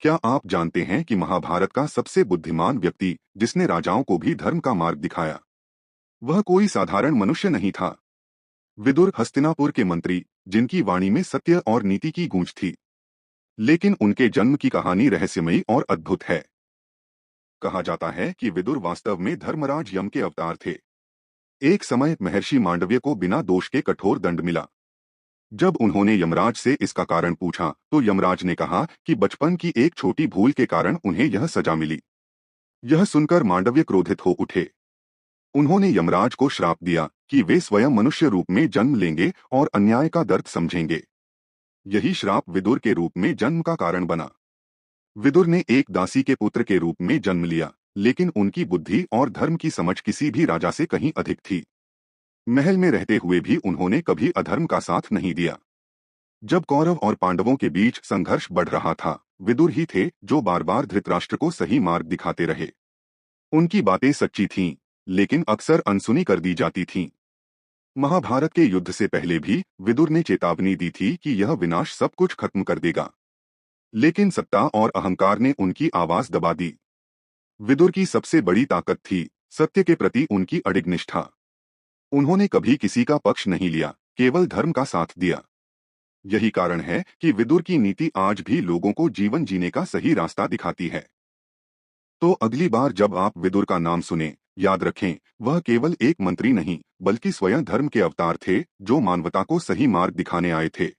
क्या आप जानते हैं कि महाभारत का सबसे बुद्धिमान व्यक्ति जिसने राजाओं को भी धर्म का मार्ग दिखाया, वह कोई साधारण मनुष्य नहीं था। विदुर हस्तिनापुर के मंत्री, जिनकी वाणी में सत्य और नीति की गूंज थी। लेकिन उनके जन्म की कहानी रहस्यमयी और अद्भुत है। कहा जाता है कि विदुर वास्तव में धर्मराज यम के अवतार थे। एक समय महर्षि मांडव्य को बिना दोष के कठोर दंड मिला। जब उन्होंने यमराज से इसका कारण पूछा तो यमराज ने कहा कि बचपन की एक छोटी भूल के कारण उन्हें यह सजा मिली। यह सुनकर मांडव्य क्रोधित हो उठे। उन्होंने यमराज को श्राप दिया कि वे स्वयं मनुष्य रूप में जन्म लेंगे और अन्याय का दर्द समझेंगे। यही श्राप विदुर के रूप में जन्म का कारण बना। विदुर ने एक दासी के पुत्र के रूप में जन्म लिया, लेकिन उनकी बुद्धि और धर्म की समझ किसी भी राजा से कहीं अधिक थी। महल में रहते हुए भी उन्होंने कभी अधर्म का साथ नहीं दिया। जब कौरव और पांडवों के बीच संघर्ष बढ़ रहा था, विदुर ही थे जो बार बार धृतराष्ट्र को सही मार्ग दिखाते रहे। उनकी बातें सच्ची थीं, लेकिन अक्सर अनसुनी कर दी जाती थीं। महाभारत के युद्ध से पहले भी विदुर ने चेतावनी दी थी कि यह विनाश सब कुछ खत्म कर देगा। लेकिन सत्ता और अहंकार ने उनकी आवाज दबा दी। विदुर की सबसे बड़ी ताकत थी सत्य के प्रति उनकी अडिग निष्ठा। उन्होंने कभी किसी का पक्ष नहीं लिया, केवल धर्म का साथ दिया। यही कारण है कि विदुर की नीति आज भी लोगों को जीवन जीने का सही रास्ता दिखाती है। तो अगली बार जब आप विदुर का नाम सुने, याद रखें, वह केवल एक मंत्री नहीं, बल्कि स्वयं धर्म के अवतार थे, जो मानवता को सही मार्ग दिखाने आए थे।